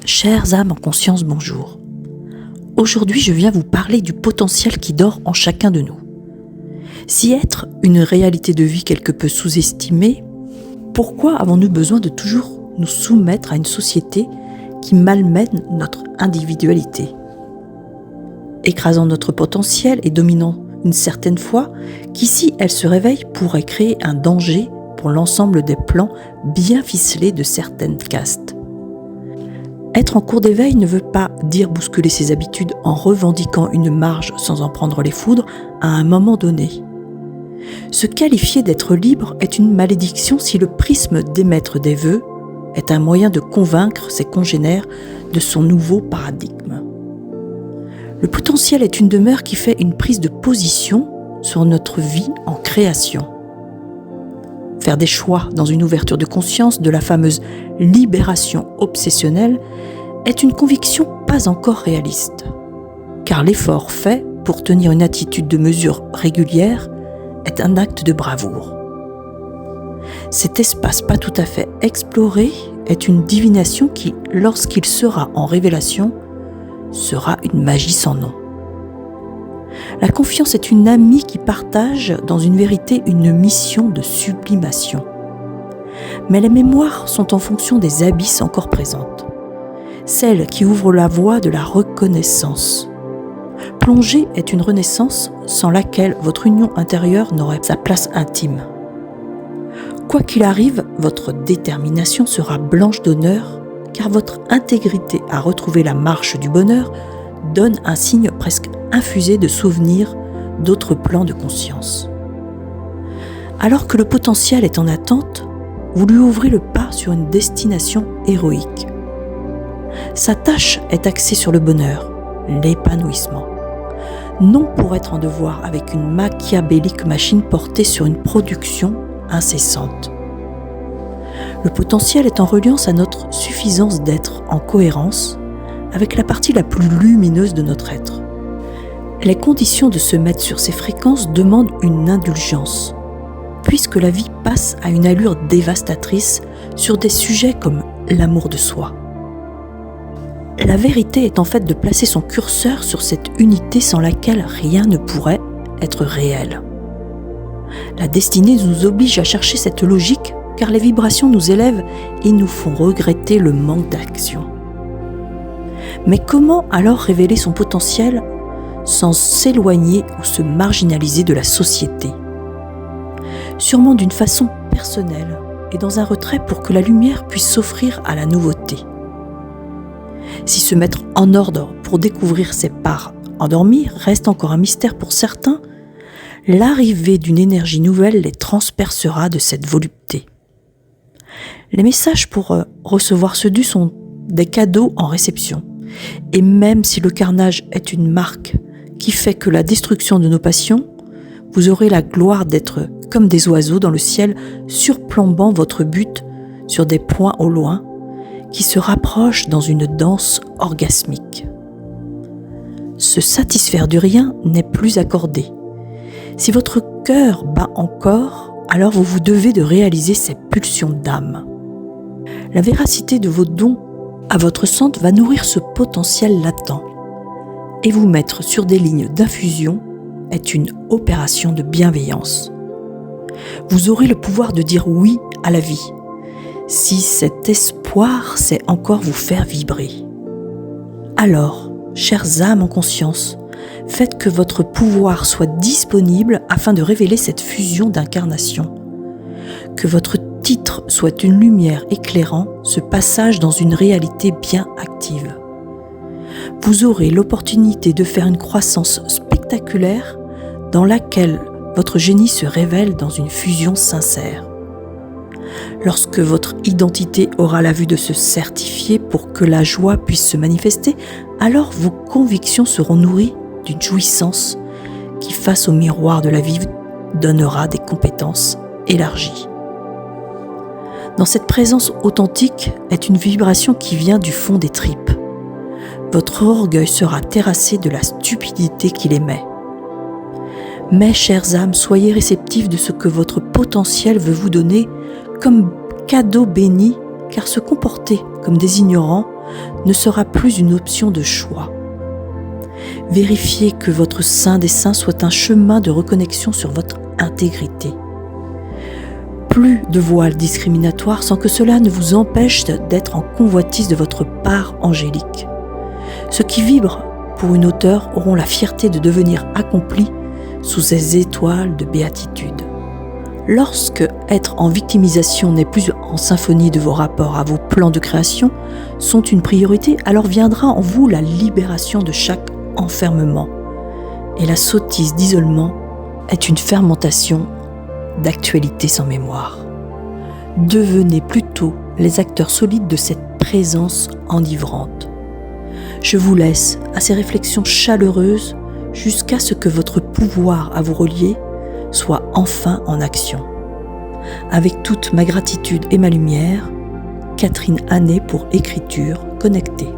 Chères âmes en conscience, bonjour. Aujourd'hui, je viens vous parler du potentiel qui dort en chacun de nous. Si être une réalité de vie quelque peu sous-estimée, pourquoi avons-nous besoin de toujours nous soumettre à une société qui malmène notre individualité, écrasant notre potentiel et dominant une certaine foi qui, si elle se réveille, pourrait créer un danger pour l'ensemble des plans bien ficelés de certaines castes. Être en cours d'éveil ne veut pas dire bousculer ses habitudes en revendiquant une marge sans en prendre les foudres à un moment donné. Se qualifier d'être libre est une malédiction si le prisme d'émettre des vœux est un moyen de convaincre ses congénères de son nouveau paradigme. Le potentiel est une demeure qui fait une prise de position sur notre vie en création. Faire des choix dans une ouverture de conscience de la fameuse libération obsessionnelle est une conviction pas encore réaliste, car l'effort fait pour tenir une attitude de mesure régulière est un acte de bravoure. Cet espace pas tout à fait exploré est une divination qui, lorsqu'il sera en révélation, sera une magie sans nom. La confiance est une amie qui partage dans une vérité une mission de sublimation. Mais les mémoires sont en fonction des abysses encore présentes, celles qui ouvrent la voie de la reconnaissance. Plonger est une renaissance sans laquelle votre union intérieure n'aurait sa place intime. Quoi qu'il arrive, votre détermination sera blanche d'honneur, car votre intégrité à retrouver la marche du bonheur donne un signe presque infusé de souvenirs d'autres plans de conscience. Alors que le potentiel est en attente, vous lui ouvrez le pas sur une destination héroïque. Sa tâche est axée sur le bonheur, l'épanouissement. Non pour être en devoir avec une machiavélique machine portée sur une production incessante. Le potentiel est en reliance à notre suffisance d'être en cohérence avec la partie la plus lumineuse de notre être. Les conditions de se mettre sur ces fréquences demandent une indulgence, puisque la vie passe à une allure dévastatrice sur des sujets comme l'amour de soi. La vérité est en fait de placer son curseur sur cette unité sans laquelle rien ne pourrait être réel. La destinée nous oblige à chercher cette logique car les vibrations nous élèvent et nous font regretter le manque d'action. Mais comment alors révéler son potentiel sans s'éloigner ou se marginaliser de la société ? Sûrement d'une façon personnelle et dans un retrait pour que la lumière puisse s'offrir à la nouveauté. Si se mettre en ordre pour découvrir ses parts endormies reste encore un mystère pour certains, l'arrivée d'une énergie nouvelle les transpercera de cette volupté. Les messages pour recevoir ce dû sont des cadeaux en réception. Et même si le carnage est une marque qui fait que la destruction de nos passions, vous aurez la gloire d'être comme des oiseaux dans le ciel surplombant votre but sur des points au loin qui se rapprochent dans une danse orgasmique. Se satisfaire du rien n'est plus accordé. Si votre cœur bat encore, alors vous vous devez de réaliser ces pulsions d'âme. La véracité de vos dons à votre centre va nourrir ce potentiel latent. Et vous mettre sur des lignes d'infusion est une opération de bienveillance. Vous aurez le pouvoir de dire oui à la vie, si cet espoir sait encore vous faire vibrer. Alors, chères âmes en conscience, faites que votre pouvoir soit disponible afin de révéler cette fusion d'incarnation. Que votre titre soit une lumière éclairant ce passage dans une réalité bien active. Vous aurez l'opportunité de faire une croissance spectaculaire dans laquelle votre génie se révèle dans une fusion sincère. Lorsque votre identité aura la vue de se certifier pour que la joie puisse se manifester, alors vos convictions seront nourries d'une jouissance qui, face au miroir de la vie, donnera des compétences élargies. Dans cette présence authentique est une vibration qui vient du fond des tripes. Votre orgueil sera terrassé de la stupidité qu'il émet. Mais, chères âmes, soyez réceptifs de ce que votre potentiel veut vous donner comme cadeau béni, car se comporter comme des ignorants ne sera plus une option de choix. Vérifiez que votre Saint des Saints soit un chemin de reconnexion sur votre intégrité. Plus de voiles discriminatoires sans que cela ne vous empêche d'être en convoitise de votre part angélique. Ceux qui vibrent pour une hauteur auront la fierté de devenir accomplis sous ces étoiles de béatitude. Lorsque être en victimisation n'est plus en symphonie de vos rapports à vos plans de création sont une priorité, alors viendra en vous la libération de chaque enfermement. Et la sottise d'isolement est une fermentation d'actualité sans mémoire. Devenez plutôt les acteurs solides de cette présence enivrante. Je vous laisse à ces réflexions chaleureuses jusqu'à ce que votre pouvoir à vous relier soit enfin en action. Avec toute ma gratitude et ma lumière, Catherine Hannet pour Écriture Connectée.